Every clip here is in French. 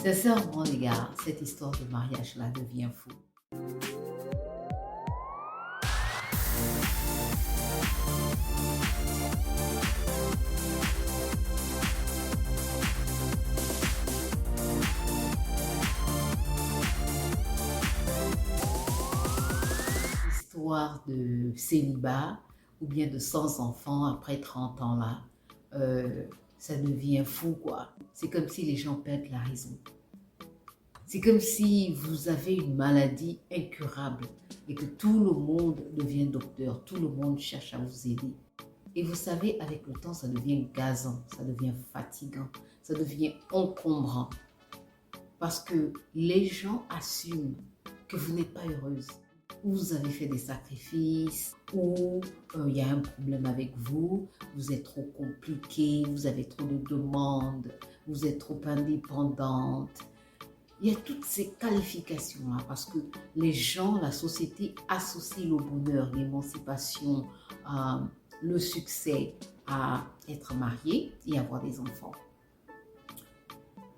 Sincèrement, les gars, cette histoire de mariage-là devient fou. Histoire de célibat ou bien de sans enfants après 30 ans là, euh, ça devient fou quoi. C'est comme si les gens perdent la raison. C'est comme si vous avez une maladie incurable et que tout le monde devient docteur, tout le monde cherche à vous aider. Et vous savez, avec le temps, ça devient gazant, ça devient fatigant, ça devient encombrant. Parce que les gens assument que vous n'êtes pas heureuse. Ou vous avez fait des sacrifices, ou il y a un problème avec vous, vous êtes trop compliqué, vous avez trop de demandes, vous êtes trop indépendante. Il y a toutes ces qualifications-là parce que les gens, la société associe le bonheur, l'émancipation, le succès à être marié et avoir des enfants.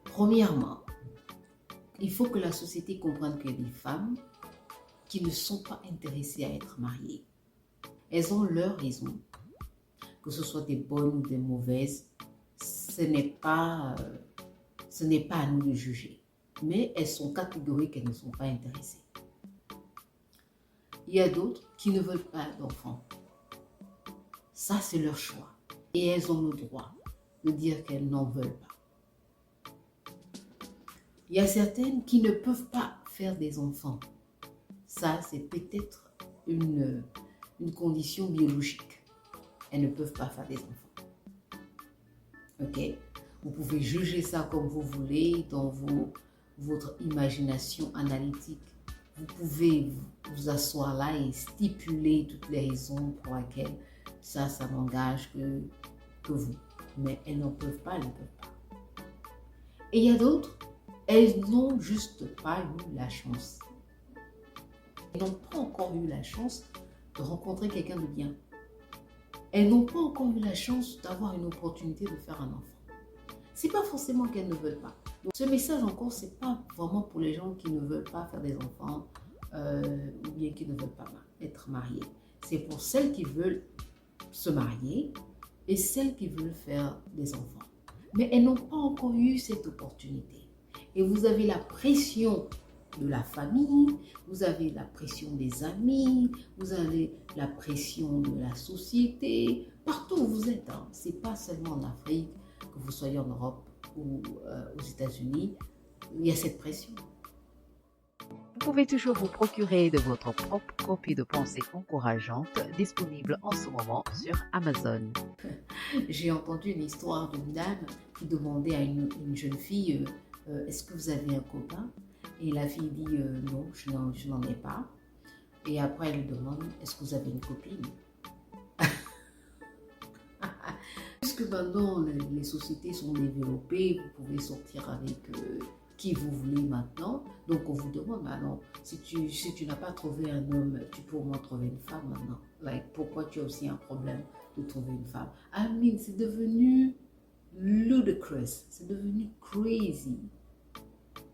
Premièrement, il faut que la société comprenne qu'il y a des femmes qui ne sont pas intéressées à être mariées. Elles ont leurs raisons, que ce soit des bonnes ou des mauvaises, ce n'est pas à nous de juger. Mais elles sont catégoriques, elles ne sont pas intéressées. Il y a d'autres qui ne veulent pas d'enfants. Ça, c'est leur choix. Et elles ont le droit de dire qu'elles n'en veulent pas. Il y a certaines qui ne peuvent pas faire des enfants. Ça, c'est peut-être une condition biologique. Elles ne peuvent pas faire des enfants. Ok? Vous pouvez juger ça comme vous voulez dans votre imagination analytique. Vous pouvez vous asseoir là et stipuler toutes les raisons pour lesquelles ça n'engage que vous. Mais elles n'en peuvent pas, elles ne peuvent pas. Et il y a d'autres, elles n'ont juste pas eu la chance. Elles n'ont pas encore eu la chance de rencontrer quelqu'un de bien. Elles n'ont pas encore eu la chance d'avoir une opportunité de faire un enfant. C'est pas forcément qu'elles ne veulent pas. Donc, ce message encore, c'est pas vraiment pour les gens qui ne veulent pas faire des enfants ou bien qui ne veulent pas être mariés. C'est pour celles qui veulent se marier et celles qui veulent faire des enfants. Mais elles n'ont pas encore eu cette opportunité. Et vous avez la pression de la famille, vous avez la pression des amis, vous avez la pression de la société, partout où vous êtes. Hein. Ce n'est pas seulement en Afrique, que vous soyez en Europe ou aux États-Unis, il y a cette pression. Vous pouvez toujours vous procurer de votre propre copie de pensée encourageante disponible en ce moment sur Amazon. J'ai entendu une histoire d'une dame qui demandait à une jeune fille est-ce que vous avez un copain? Et la fille dit non, je n'en ai pas. Et après, elle lui demande est-ce que vous avez une copine? Puisque maintenant les sociétés sont développées, vous pouvez sortir avec qui vous voulez maintenant. Donc on vous demande alors, si tu n'as pas trouvé un homme, tu peux au moins trouver une femme maintenant. Pourquoi tu as aussi un problème de trouver une femme? I mean, c'est devenu ludicrous, c'est devenu crazy.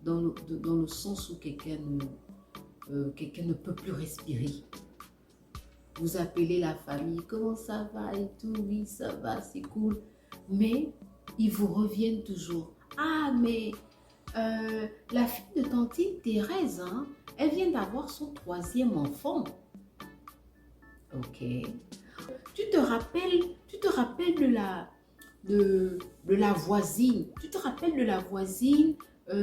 Dans le sens où quelqu'un ne peut plus respirer. Vous appelez la famille, comment ça va et tout, oui ça va, c'est cool. Mais ils vous reviennent toujours. Ah mais la fille de tantine Thérèse, hein, elle vient d'avoir son 3e enfant. Ok. Tu te rappelles de la voisine. Tu te rappelles de la voisine.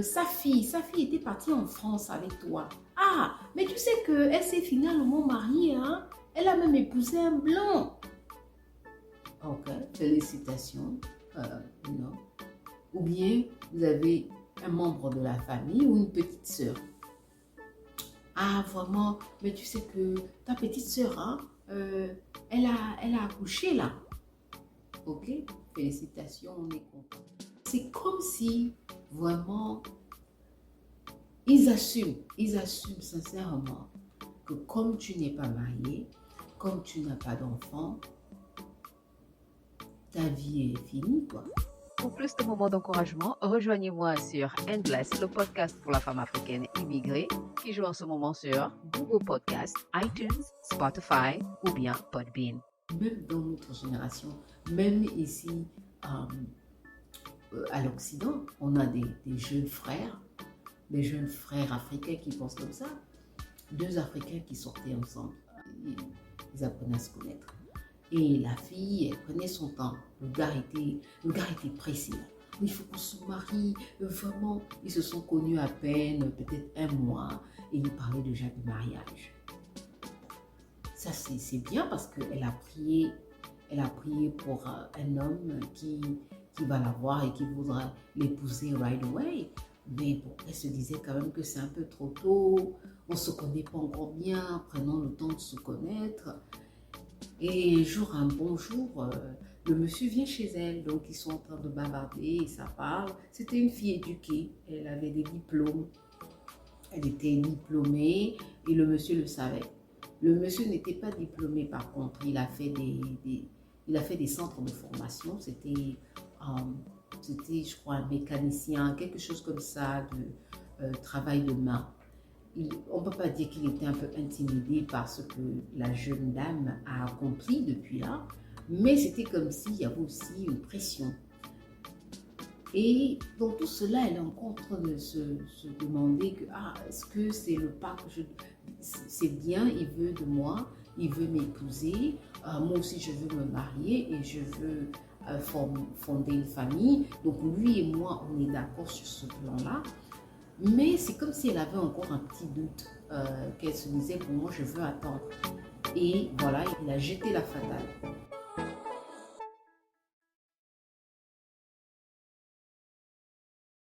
Sa fille était partie en France avec toi. Ah, mais tu sais qu'elle s'est finalement mariée, hein? Elle a même épousé un blanc. Ok, félicitations. Non. Ou bien vous avez un membre de la famille ou une petite sœur. Ah, vraiment, mais tu sais que ta petite sœur, hein, elle a accouché là. Ok, félicitations, on est content. C'est comme si vraiment ils assument sincèrement que comme tu n'es pas marié, comme tu n'as pas d'enfant, ta vie est finie quoi. Pour plus de moments d'encouragement, rejoignez-moi sur Endless, le podcast pour la femme africaine immigrée, qui joue en ce moment sur Google Podcast, iTunes, Spotify ou bien Podbean. Même dans notre génération, même ici à l'Occident, on a des jeunes frères africains qui pensent comme ça. Deux Africains qui sortaient ensemble, ils apprenaient à se connaître. Et la fille, elle prenait son temps. Le gars était pressé. Il faut qu'on se marie. Vraiment, ils se sont connus à peine, peut-être un mois, et ils parlaient déjà du mariage. Ça, c'est bien parce qu'elle a prié pour un homme qui va la voir et qui voudra l'épouser right away. Mais bon, elle se disait quand même que c'est un peu trop tôt. On ne se connaît pas encore bien. Prenons le temps de se connaître. Et un bon jour, le monsieur vient chez elle, donc ils sont en train de bavarder et ça parle. C'était une fille éduquée, elle avait des diplômes, elle était diplômée et le monsieur le savait. Le monsieur n'était pas diplômé par contre, il a fait des centres de formation, c'était je crois un mécanicien, quelque chose comme ça, de travail de main. On ne peut pas dire qu'il était un peu intimidé par ce que la jeune dame a accompli depuis là, mais c'était comme s'il y avait aussi une pression. Et dans tout cela, elle est encore en train de se demander que, est-ce que c'est le pas que c'est bien, il veut de moi, il veut m'épouser, moi aussi je veux me marier et je veux fonder une famille. Donc lui et moi, on est d'accord sur ce plan-là. Mais c'est comme si elle avait encore un petit doute, qu'elle se disait, pour moi, je veux attendre. Et voilà, il a jeté la fatale.